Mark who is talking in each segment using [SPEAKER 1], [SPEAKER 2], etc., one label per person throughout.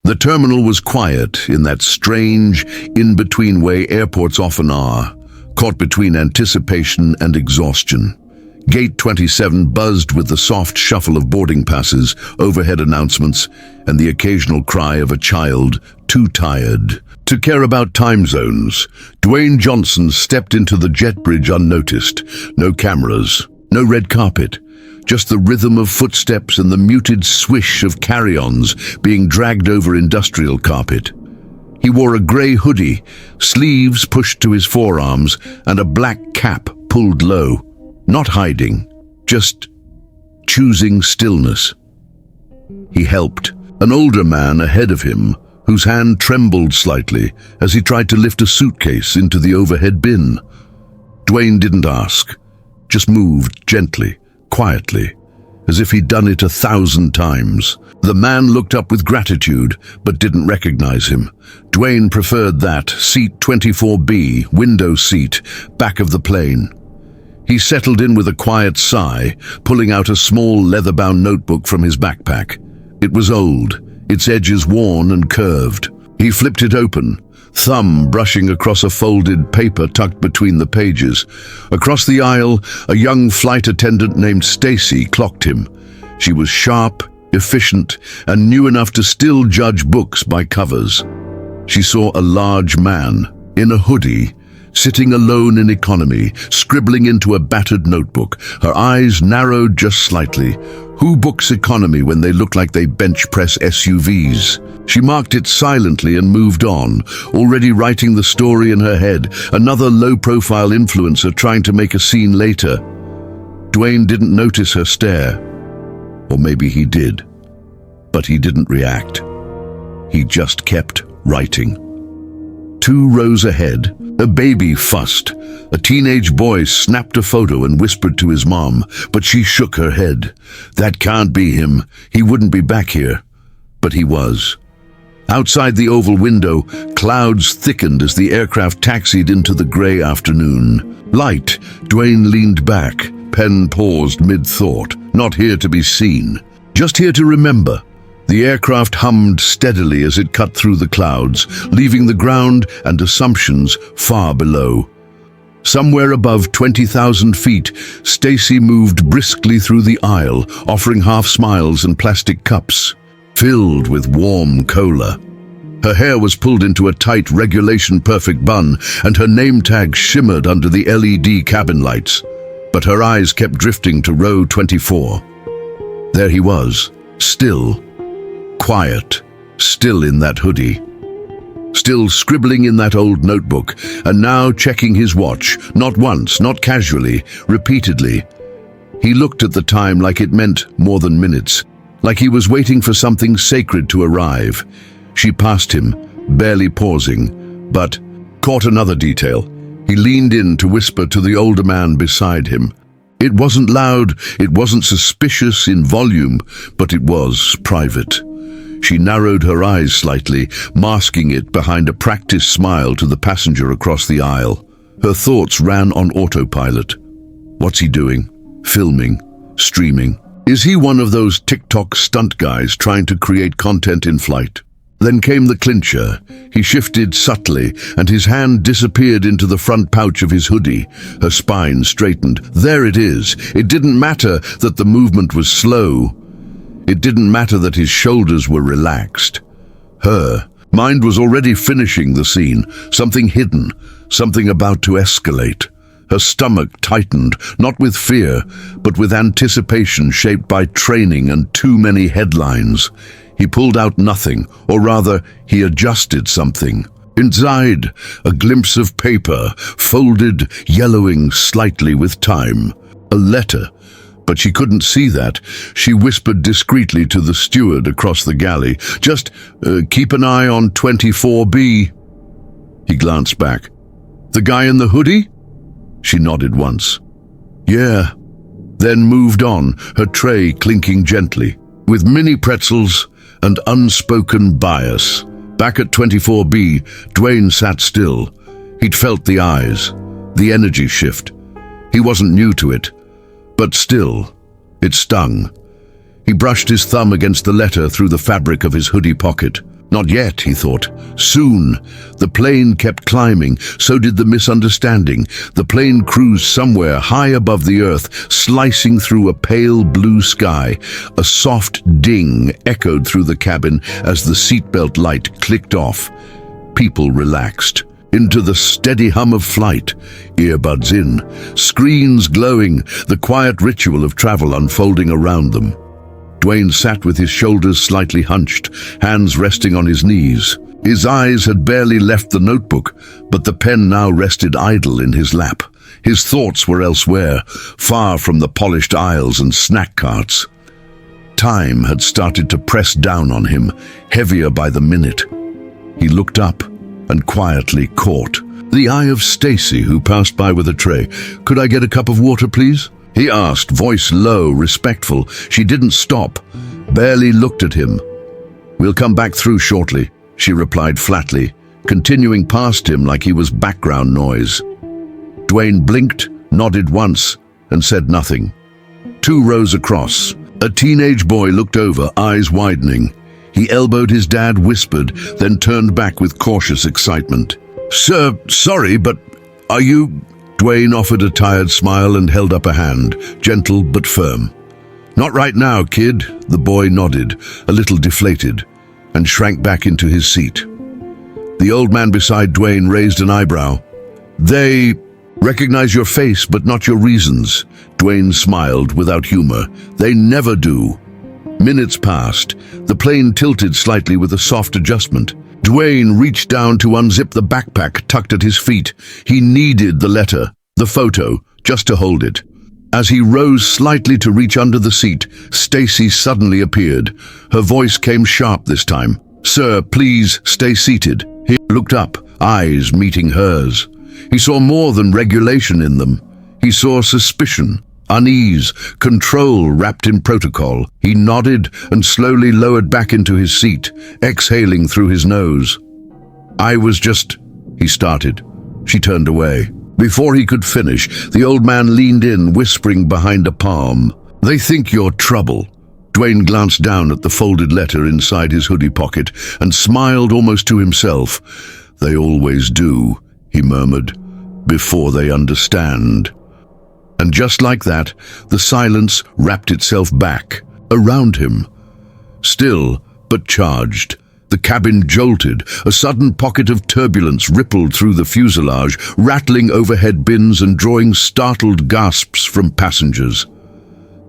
[SPEAKER 1] The terminal was quiet in that strange, in-between way airports often are, caught between anticipation and exhaustion. Gate 27 buzzed with the soft shuffle of boarding passes, overhead announcements, and the occasional cry of a child too tired to care about time zones. Dwayne Johnson stepped into the jet bridge unnoticed. No cameras, no red carpet, just the rhythm of footsteps and the muted swish of carry-ons being dragged over industrial carpet. He wore a grey hoodie, sleeves pushed to his forearms, and a black cap pulled low. Not hiding, just choosing stillness. He helped an older man ahead of him, whose hand trembled slightly as he tried to lift a suitcase into the overhead bin. Dwayne didn't ask, just moved gently, quietly, as if he'd done it 1,000 times. The man looked up with gratitude, but didn't recognize him. Dwayne preferred that, seat 24B, window seat, back of the plane. He settled in with a quiet sigh, pulling out a small leather-bound notebook from his backpack. It was old, its edges worn and curved. He flipped it open, thumb brushing across a folded paper tucked between the pages. Across the aisle, a young flight attendant named Stacy clocked him. She was sharp, efficient, and knew enough to still judge books by covers. She saw a large man, in a hoodie, sitting alone in economy, scribbling into a battered notebook. Her eyes narrowed just slightly. Who books economy when they look like they bench press SUVs? She marked it silently and moved on, already writing the story in her head, another low-profile influencer trying to make a scene later. Dwayne didn't notice her stare. Or maybe he did. But he didn't react. He just kept writing. 2 rows ahead, a baby fussed. A teenage boy snapped a photo and whispered to his mom, but she shook her head. That can't be him. He wouldn't be back here. But he was. Outside the oval window, clouds thickened as the aircraft taxied into the gray afternoon. Light, Dwayne leaned back, pen paused mid-thought. Not here to be seen, just here to remember. The aircraft hummed steadily as it cut through the clouds, leaving the ground and assumptions far below. Somewhere above 20,000 feet, Stacy moved briskly through the aisle, offering half smiles and plastic cups, filled with warm cola. Her hair was pulled into a tight, regulation-perfect bun, and her name tag shimmered under the LED cabin lights. But her eyes kept drifting to row 24. There he was, still, quiet, still in that hoodie, still scribbling in that old notebook, and now checking his watch, not once, not casually, repeatedly. He looked at the time like it meant more than minutes, like he was waiting for something sacred to arrive. She passed him, barely pausing, but caught another detail. He leaned in to whisper to the older man beside him. It wasn't loud, it wasn't suspicious in volume, but it was private. She narrowed her eyes slightly, masking it behind a practiced smile to the passenger across the aisle. Her thoughts ran on autopilot. What's he doing? Filming? Streaming? Is he one of those TikTok stunt guys trying to create content in flight? Then came the clincher. He shifted subtly, and his hand disappeared into the front pouch of his hoodie. Her spine straightened. There it is. It didn't matter that the movement was slow. It didn't matter that his shoulders were relaxed. Her mind was already finishing the scene, something hidden, something about to escalate. Her stomach tightened, not with fear, but with anticipation shaped by training and too many headlines. He pulled out nothing, or rather, he adjusted something. Inside, a glimpse of paper, folded, yellowing slightly with time. A letter. But she couldn't see that. She whispered discreetly to the steward across the galley, "Just keep an eye on 24B. He glanced back. "The guy in the hoodie?" She nodded once. "Yeah." Then moved on, her tray clinking gently, with mini pretzels and unspoken bias. Back at 24B, Dwayne sat still. He'd felt the eyes, the energy shift. He wasn't new to it. But still, it stung. He brushed his thumb against the letter through the fabric of his hoodie pocket. Not yet, he thought. Soon. The plane kept climbing, so did the misunderstanding. The plane cruised somewhere high above the earth, slicing through a pale blue sky. A soft ding echoed through the cabin as the seatbelt light clicked off. People relaxed. Into the steady hum of flight, earbuds in, screens glowing, the quiet ritual of travel unfolding around them. Dwayne sat with his shoulders slightly hunched, hands resting on his knees. His eyes had barely left the notebook, but the pen now rested idle in his lap. His thoughts were elsewhere, far from the polished aisles and snack carts. Time had started to press down on him, heavier by the minute. He looked up and quietly caught the eye of Stacy, who passed by with a tray. "Could I get a cup of water, please?" he asked, voice low, respectful. She didn't stop, barely looked at him. "We'll come back through shortly," she replied flatly, continuing past him like he was background noise. Dwayne blinked, nodded once, and said nothing. 2 rows across, a teenage boy looked over, eyes widening. He elbowed his dad, whispered, then turned back with cautious excitement. "Sir, sorry, but are you—" Dwayne offered a tired smile and held up a hand, gentle but firm. "Not right now, kid," the boy nodded, a little deflated, and shrank back into his seat. The old man beside Dwayne raised an eyebrow. "They recognize your face, but not your reasons." Dwayne smiled without humor. "They never do." Minutes passed. The plane tilted slightly with a soft adjustment. Dwayne reached down to unzip the backpack tucked at his feet. He needed the letter, the photo, just to hold it. As he rose slightly to reach under the seat, Stacy suddenly appeared. Her voice came sharp this time. "Sir, please stay seated." He looked up, eyes meeting hers. He saw more than regulation in them. He saw suspicion, unease, control wrapped in protocol. He nodded and slowly lowered back into his seat, exhaling through his nose. "I was just—" he started. She turned away. Before he could finish, the old man leaned in, whispering behind a palm. "They think you're trouble." Dwayne glanced down at the folded letter inside his hoodie pocket and smiled almost to himself. "They always do," he murmured, "before they understand." And just like that, the silence wrapped itself back, around him. Still, but charged. The cabin jolted. A sudden pocket of turbulence rippled through the fuselage, rattling overhead bins and drawing startled gasps from passengers.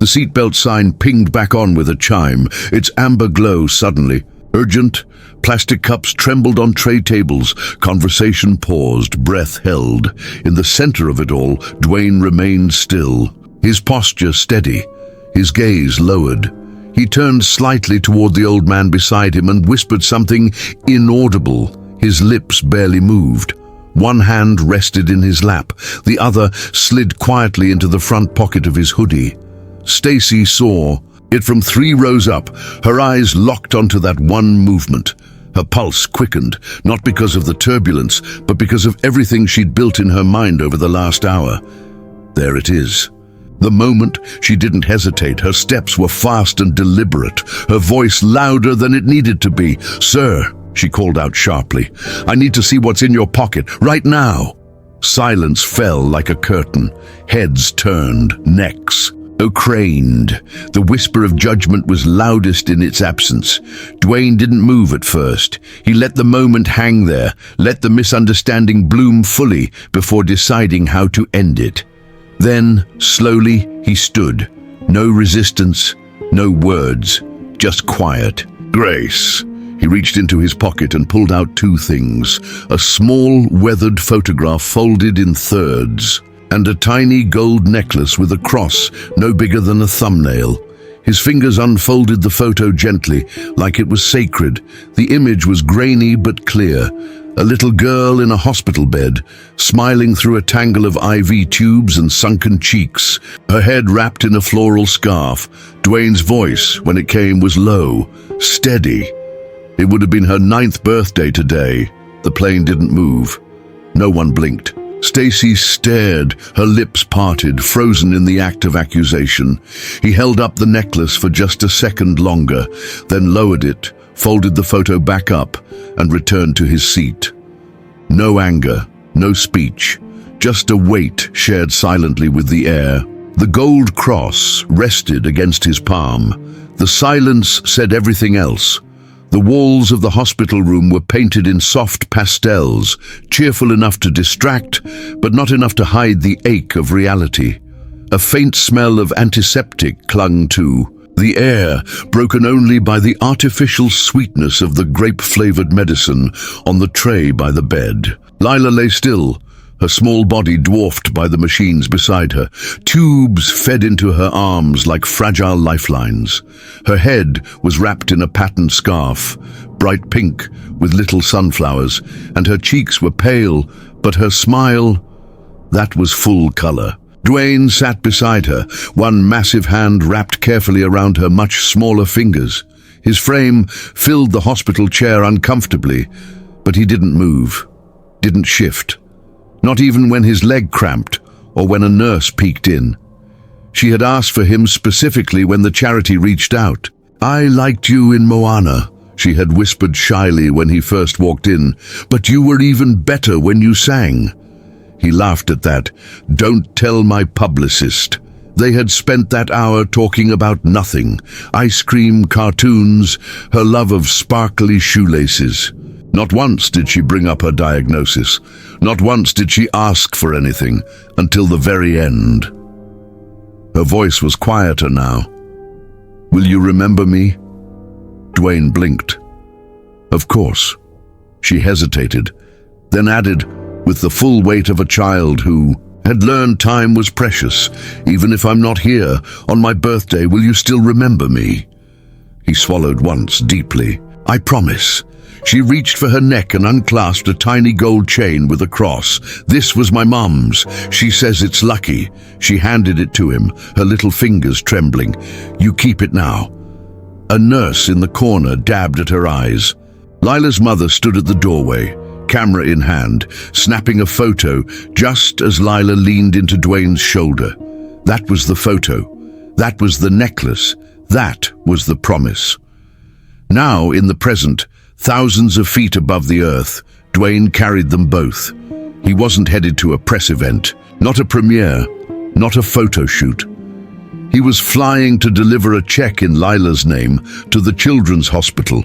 [SPEAKER 1] The seatbelt sign pinged back on with a chime, its amber glow suddenly. Urgent, plastic cups trembled on tray tables. Conversation paused, breath held. In the center of it all, Dwayne remained still, his posture steady, his gaze lowered. He turned slightly toward the old man beside him and whispered something inaudible. His lips barely moved. One hand rested in his lap, the other slid quietly into the front pocket of his hoodie. Stacy saw it from 3 rows up, her eyes locked onto that one movement. Her pulse quickened, not because of the turbulence, but because of everything she'd built in her mind over the last hour. There it is. The moment, she didn't hesitate. Her steps were fast and deliberate, her voice louder than it needed to be. "Sir," she called out sharply, "I need to see what's in your pocket, right now." Silence fell like a curtain. Heads turned, necks craned. The whisper of judgment was loudest in its absence. Dwayne didn't move at first. He let the moment hang there, let the misunderstanding bloom fully before deciding how to end it. Then, slowly, he stood. No resistance, no words, just quiet. "Grace." He reached into his pocket and pulled out 2 things, a small, weathered photograph folded in thirds, and a tiny gold necklace with a cross no bigger than a thumbnail. His fingers unfolded the photo gently, like it was sacred. The image was grainy but clear. A little girl in a hospital bed, smiling through a tangle of IV tubes and sunken cheeks, her head wrapped in a floral scarf. Dwayne's voice, when it came, was low, steady. It would have been her 9th birthday today. The plane didn't move. No one blinked. Stacy stared, her lips parted, frozen in the act of accusation. He held up the necklace for just a second longer, then lowered it, folded the photo back up, and returned to his seat. No anger, no speech, just a weight shared silently with the air. The gold cross rested against his palm. The silence said everything else. The walls of the hospital room were painted in soft pastels, cheerful enough to distract, but not enough to hide the ache of reality. A faint smell of antiseptic clung too. The air, broken only by the artificial sweetness of the grape-flavored medicine on the tray by the bed. Lila lay still, her small body dwarfed by the machines beside her. Tubes fed into her arms like fragile lifelines. Her head was wrapped in a patterned scarf, bright pink with little sunflowers, and her cheeks were pale, but her smile, that was full color. Dwayne sat beside her, one massive hand wrapped carefully around her much smaller fingers. His frame filled the hospital chair uncomfortably, but he didn't move, didn't shift. Not even when his leg cramped or when a nurse peeked in. She had asked for him specifically when the charity reached out. "I liked you in Moana," she had whispered shyly when he first walked in, "but you were even better when you sang." He laughed at that. "Don't tell my publicist." They had spent that hour talking about nothing. Ice cream, cartoons, her love of sparkly shoelaces. Not once did she bring up her diagnosis. Not once did she ask for anything, until the very end. Her voice was quieter now. "Will you remember me?" Dwayne blinked. "Of course." She hesitated, then added, with the full weight of a child who had learned time was precious. "Even if I'm not here, on my birthday, will you still remember me?" He swallowed once, deeply. "I promise." She reached for her neck and unclasped a tiny gold chain with a cross. "This was my mum's. She says it's lucky." She handed it to him, her little fingers trembling. "You keep it now." A nurse in the corner dabbed at her eyes. Lila's mother stood at the doorway, camera in hand, snapping a photo just as Lila leaned into Dwayne's shoulder. That was the photo. That was the necklace. That was the promise. Now, in the present, thousands of feet above the earth, Dwayne carried them both. He wasn't headed to a press event, not a premiere, not a photo shoot. He was flying to deliver a check in Lila's name to the children's hospital,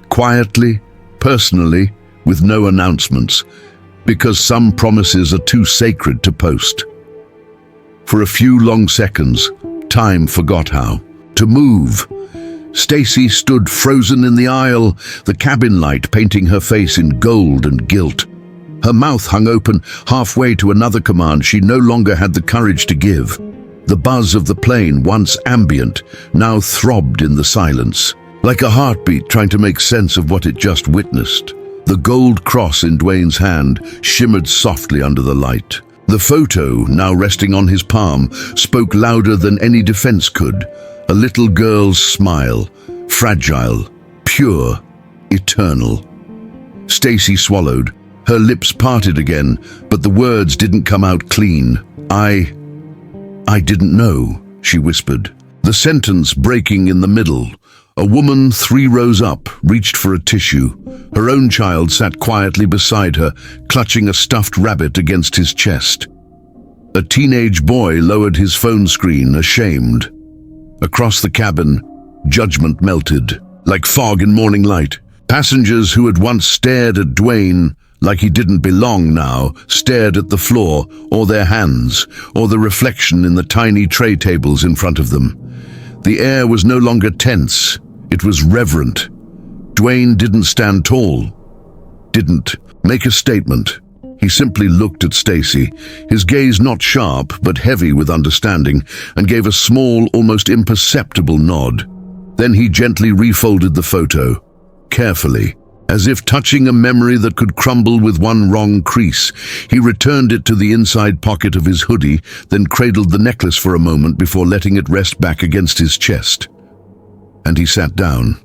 [SPEAKER 1] quietly, personally, with no announcements, because some promises are too sacred to post. For a few long seconds, time forgot how to move. Stacy stood frozen in the aisle, the cabin light painting her face in gold and gilt. Her mouth hung open halfway to another command she no longer had the courage to give. The buzz of the plane, once ambient, now throbbed in the silence, like a heartbeat trying to make sense of what it just witnessed. The gold cross in Dwayne's hand shimmered softly under the light. The photo, now resting on his palm, spoke louder than any defense could. A little girl's smile, fragile, pure, eternal. Stacy swallowed. Her lips parted again, but the words didn't come out clean. I didn't know, she whispered. The sentence breaking in the middle. A woman 3 rows up reached for a tissue. Her own child sat quietly beside her, clutching a stuffed rabbit against his chest. A teenage boy lowered his phone screen, ashamed. Across the cabin, judgment melted, like fog in morning light. Passengers who had once stared at Dwayne like he didn't belong now, stared at the floor, or their hands, or the reflection in the tiny tray tables in front of them. The air was no longer tense, it was reverent. Dwayne didn't stand tall, didn't make a statement. He simply looked at Stacy, his gaze not sharp but heavy with understanding, and gave a small, almost imperceptible nod. Then he gently refolded the photo, carefully, as if touching a memory that could crumble with one wrong crease. He returned it to the inside pocket of his hoodie, then cradled the necklace for a moment before letting it rest back against his chest. And he sat down,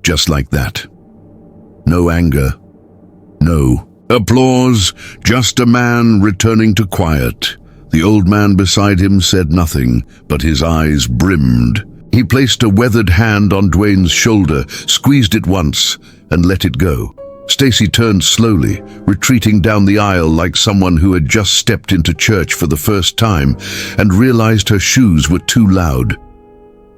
[SPEAKER 1] just like that. No anger, no applause, just a man returning to quiet. The old man beside him said nothing, but his eyes brimmed. He placed a weathered hand on Dwayne's shoulder, squeezed it once, and let it go. Stacy turned slowly, retreating down the aisle like someone who had just stepped into church for the first time and realized her shoes were too loud.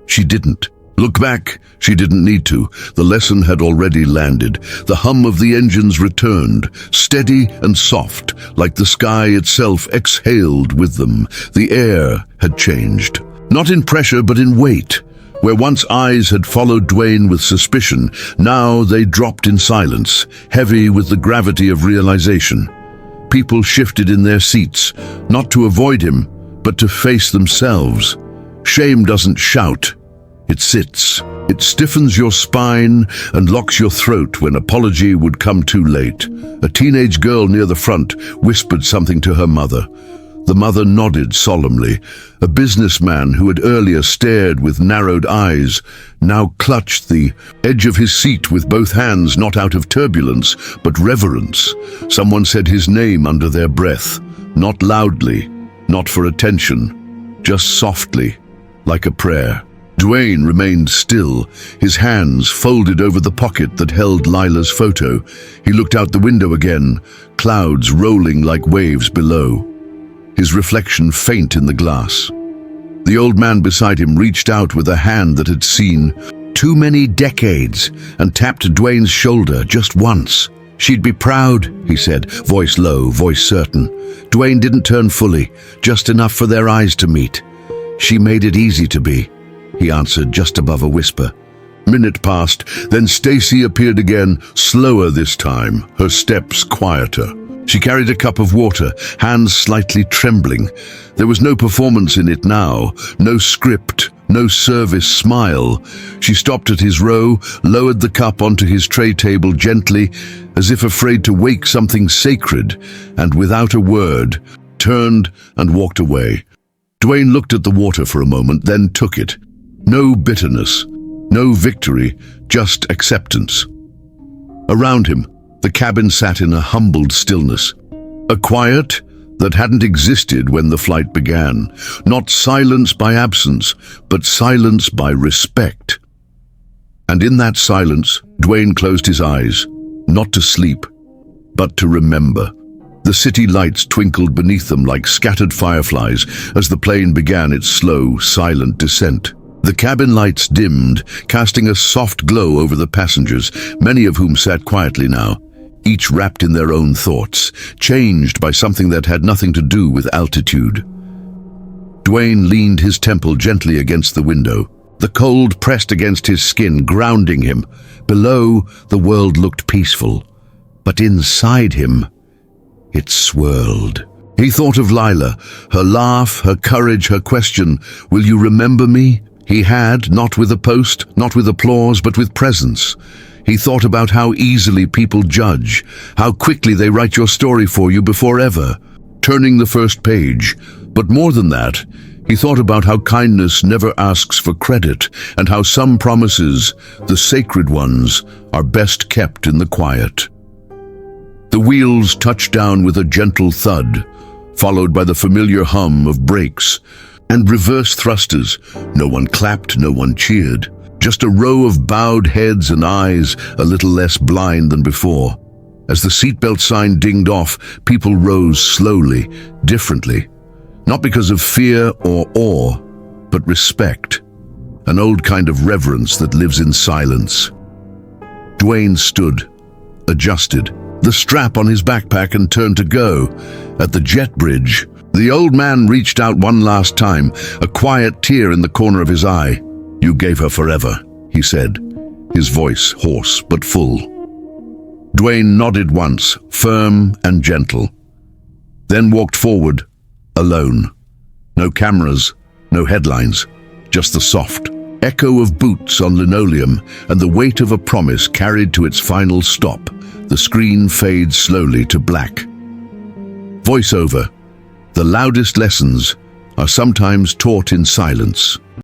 [SPEAKER 1] She didn't look back. She didn't need to. The lesson had already landed. The hum of the engines returned, steady and soft, like the sky itself exhaled with them. The air had changed, not in pressure but in weight. Where once eyes had followed Dwayne with suspicion, now they dropped in silence, heavy with the gravity of realization. People shifted in their seats, not to avoid him, but to face themselves. Shame doesn't shout. It sits. It stiffens your spine and locks your throat when apology would come too late. A teenage girl near the front whispered something to her mother. The mother nodded solemnly. A businessman who had earlier stared with narrowed eyes now clutched the edge of his seat with both hands, not out of turbulence, but reverence. Someone said his name under their breath, not loudly, not for attention, just softly, like a prayer. Dwayne remained still, his hands folded over the pocket that held Lila's photo. He looked out the window again, clouds rolling like waves below, his reflection faint in the glass. The old man beside him reached out with a hand that had seen too many decades and tapped Dwayne's shoulder just once. "She'd be proud," he said, voice low, voice certain. Dwayne didn't turn fully, just enough for their eyes to meet. "She made it easy to be," he answered just above a whisper. Minute passed, then Stacy appeared again, slower this time, her steps quieter. She carried a cup of water, hands slightly trembling. There was no performance in it now, no script, no service smile. She stopped at his row, lowered the cup onto his tray table gently, as if afraid to wake something sacred, and without a word, turned and walked away. Dwayne looked at the water for a moment, then took it. No bitterness, no victory, just acceptance. Around him, the cabin sat in a humbled stillness, a quiet that hadn't existed when the flight began. Not silence by absence, but silence by respect. And in that silence, Dwayne closed his eyes, not to sleep, but to remember. The city lights twinkled beneath them like scattered fireflies as the plane began its slow, silent descent. The cabin lights dimmed, casting a soft glow over the passengers, many of whom sat quietly now, each wrapped in their own thoughts, changed by something that had nothing to do with altitude. Dwayne leaned his temple gently against the window. The cold pressed against his skin, grounding him. Below, the world looked peaceful, but inside him, it swirled. He thought of Lila, her laugh, her courage, her question, "Will you remember me?" He had, not with a post, not with applause, but with presence. He thought about how easily people judge, how quickly they write your story for you before ever, turning the first page. But more than that, he thought about how kindness never asks for credit, and how some promises, the sacred ones, are best kept in the quiet. The wheels touched down with a gentle thud, followed by the familiar hum of brakes and reverse thrusters. No one clapped, no one cheered. Just a row of bowed heads and eyes, a little less blind than before. As the seatbelt sign dinged off, people rose slowly, differently. Not because of fear or awe, but respect. An old kind of reverence that lives in silence. Dwayne stood, adjusted the strap on his backpack and turned to go. At the jet bridge, the old man reached out one last time, a quiet tear in the corner of his eye. "You gave her forever," he said, his voice hoarse but full. Dwayne nodded once, firm and gentle, then walked forward, alone. No cameras, no headlines, just the soft echo of boots on linoleum and the weight of a promise carried to its final stop. The screen fades slowly to black. Voiceover. The loudest lessons are sometimes taught in silence.